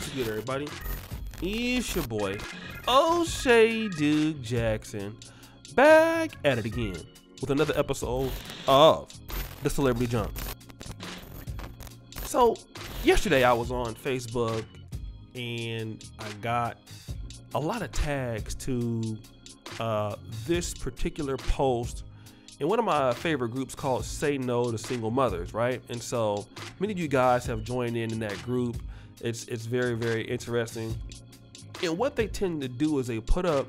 What's good, everybody? It's your boy, O'Shea Duke Jackson, back at it again with another episode of The Celebrity Jump. So, yesterday I was on Facebook and I got a lot of tags to this particular post in one of my favorite groups called Say No to Single Mothers, right? And so many of you guys have joined in that group. It's very, very interesting. And what they tend to do is they put up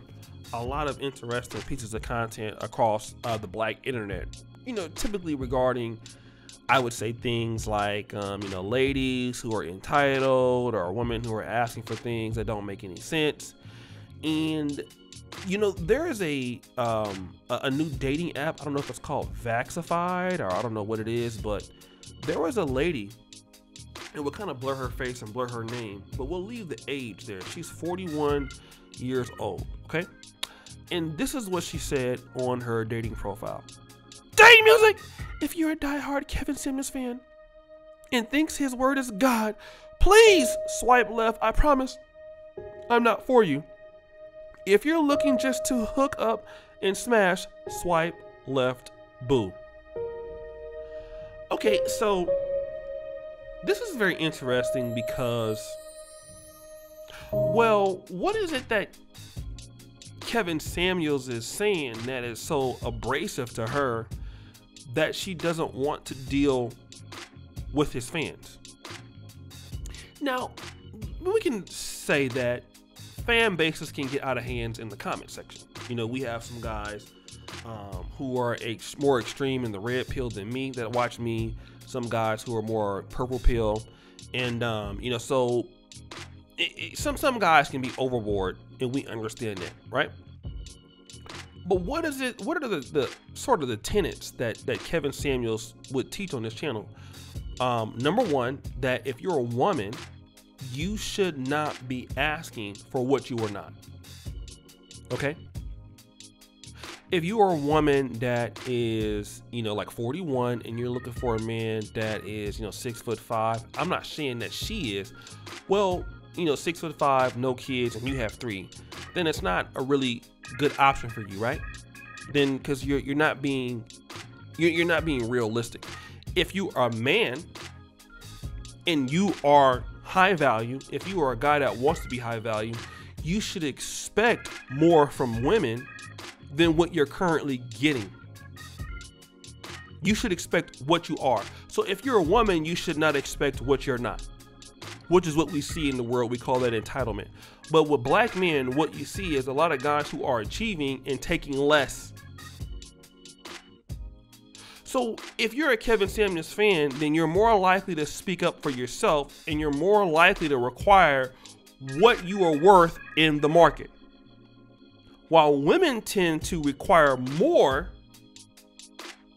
a lot of interesting pieces of content across the black internet, typically regarding, I would say, things like, ladies who are entitled or women who are asking for things that don't make any sense. And there is a new dating app. I don't know if it's called Vaxified or I don't know what it is, but there was a lady, and we'll kind of blur her face and blur her name, but we'll leave the age there. She's 41 years old, okay? And this is what she said on her dating profile. Dating music! If you're a diehard Kevin Samuels fan and thinks his word is God, please swipe left. I promise I'm not for you. If you're looking just to hook up and smash, swipe left, boo. Okay, so this is very interesting because, well, what is it that Kevin Samuels is saying that is so abrasive to her that she doesn't want to deal with his fans? Now, we can say that fan bases can get out of hands in the comment section. We have some guys who are more extreme in the red pill than me that watch me. Some guys who are more purple pill, and so some guys can be overboard, and we understand that, right? But what is it? What are the sort of the tenets that Kevin Samuels would teach on this channel? Number one, that if you're a woman, you should not be asking for what you are not. Okay? If you are a woman that is, like 41 and you're looking for a man that is, 6'5", I'm not saying that she is. Well, 6'5", no kids, and you have 3, then it's not a really good option for you, right? Then, because you're not being realistic. If you are a man and you are high value, if you are a guy that wants to be high value, you should expect more from women than what you're currently getting. You should expect what you are. So if you're a woman, you should not expect what you're not, which is what we see in the world. We call that entitlement. But with black men, what you see is a lot of guys who are achieving and taking less. So if you're a Kevin Samuels fan, then you're more likely to speak up for yourself, and you're more likely to require what you are worth in the market. While women tend to require more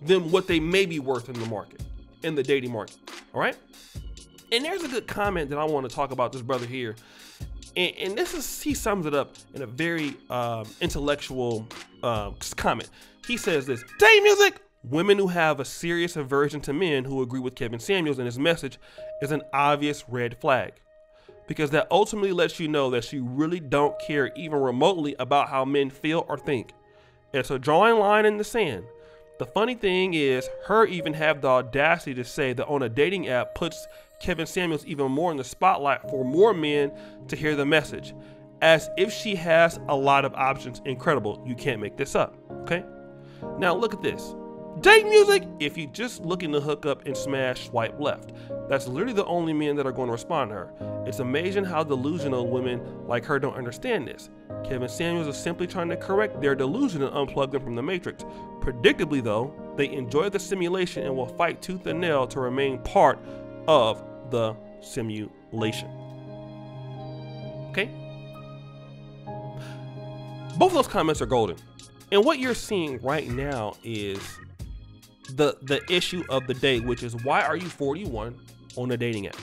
than what they may be worth in the market, in the dating market, all right? And there's a good comment that I want to talk about this brother here. And he sums it up in a very intellectual comment. He says this: dating music, women who have a serious aversion to men who agree with Kevin Samuels and his message is an obvious red flag, because that ultimately lets you know that she really don't care even remotely about how men feel or think. It's a drawing line in the sand. The funny thing is, her even have the audacity to say that on a dating app puts Kevin Samuels even more in the spotlight for more men to hear the message, as if she has a lot of options. Incredible. You can't make this up. Okay? Now look at this. Dating music, if you're just looking to hook up and smash, swipe left. That's literally the only men that are going to respond to her. It's amazing how delusional women like her don't understand this. Kevin Samuels is simply trying to correct their delusion and unplug them from the matrix. Predictably though, they enjoy the simulation and will fight tooth and nail to remain part of the simulation. Okay? Both of those comments are golden. And what you're seeing right now is the issue of the day, which is, why are you 41 on a dating app?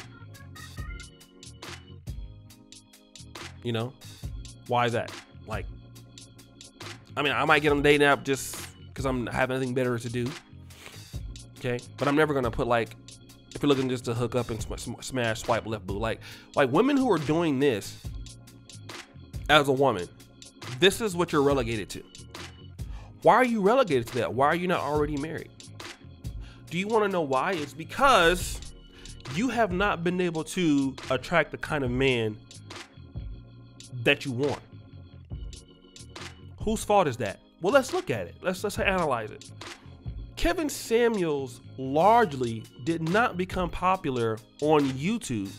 Why is that? Like, I mean, I might get on a dating app just because I'm having nothing better to do. Okay, but I'm never gonna put, like, if you're looking just to hook up and smash, swipe left, boo. Like women who are doing this as a woman, this is what you're relegated to. Why are you relegated to that? Why are you not already married? Do you want to know why? It's because you have not been able to attract the kind of man that you want. Whose fault is that? Well, let's look at it. Let's analyze it. Kevin Samuels largely did not become popular on YouTube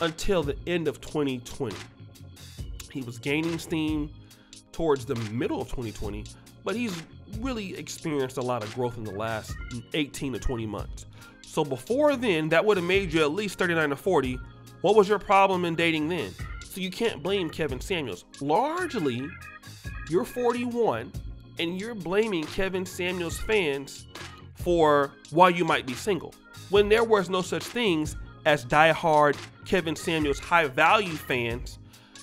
until the end of 2020. He was gaining steam towards the middle of 2020, but he's really experienced a lot of growth in the last 18 to 20 months. So before then, that would have made you at least 39 to 40. What was your problem in dating then? So you can't blame Kevin Samuels. Largely, you're 41 and you're blaming Kevin Samuels fans for why you might be single, when there was no such things as diehard Kevin Samuels high value fans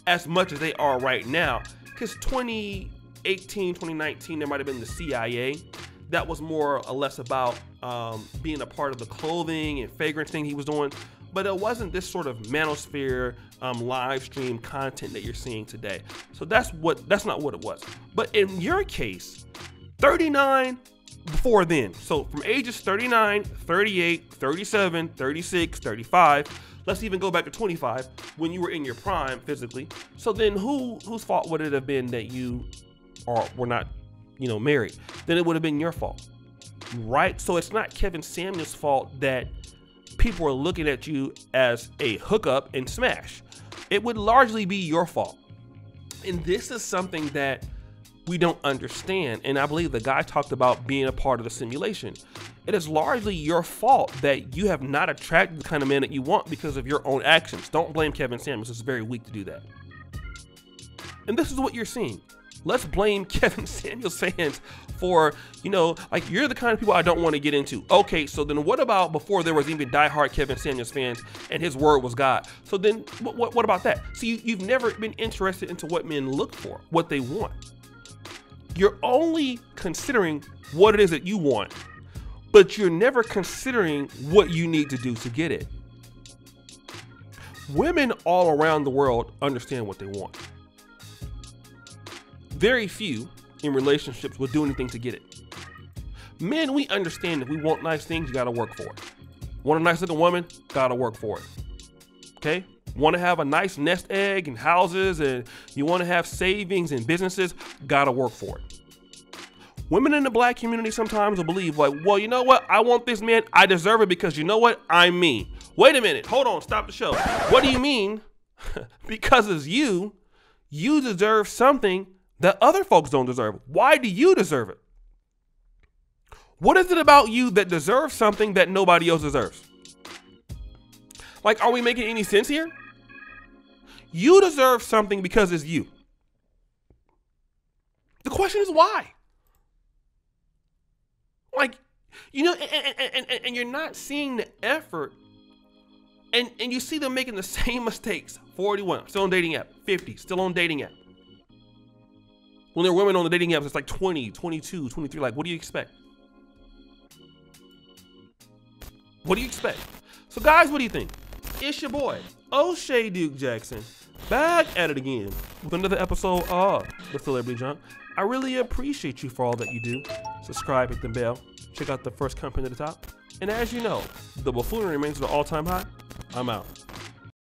as much as they are right now. Because 2018, 2019, there might have been the CIA. That was more or less about being a part of the clothing and fragrance thing he was doing. But it wasn't this sort of manosphere live stream content that you're seeing today. So that's not what it was. But in your case, 39 before then. So from ages 39, 38, 37, 36, 35, let's even go back to 25 when you were in your prime physically. So then whose fault would it have been that you were not, married? Then it would have been your fault, right? So it's not Kevin Samuels' fault that people are looking at you as a hookup and smash. It would largely be your fault. And this is something that we don't understand. And I believe the guy talked about being a part of the simulation. It is largely your fault that you have not attracted the kind of man that you want because of your own actions. Don't blame Kevin Samuels. It's very weak to do that. And this is what you're seeing. Let's blame Kevin Samuels fans for, you're the kind of people I don't want to get into. Okay, so then what about before there was even diehard Kevin Samuels fans and his word was God? So then what about that? So you've never been interested into what men look for, what they want. You're only considering what it is that you want, but you're never considering what you need to do to get it. Women all around the world understand what they want. Very few in relationships will do anything to get it. Men, we understand that we want nice things, you gotta work for it. Want a nice looking woman, gotta work for it. Okay? Want to have a nice nest egg and houses, and you want to have savings and businesses, gotta work for it. Women in the black community sometimes will believe well, you know what? I want this man, I deserve it because you know what? I'm me. Wait a minute, hold on, stop the show. What do you mean? Because it's you deserve something that other folks don't deserve. Why do you deserve it? What is it about you that deserves something that nobody else deserves? Are we making any sense here? You deserve something because it's you. The question is why? And you're not seeing the effort, and you see them making the same mistakes. 41, still on dating app. 50, still on dating app. When there are women on the dating apps, it's like 20, 22, 23. What do you expect? What do you expect? So guys, what do you think? It's your boy, O'Shea Duke Jackson, back at it again with another episode of The Celebrity Junk. I really appreciate you for all that you do. Subscribe, hit the bell, check out the first company at the top. And as you know, the buffoonery remains at an all-time high. I'm out.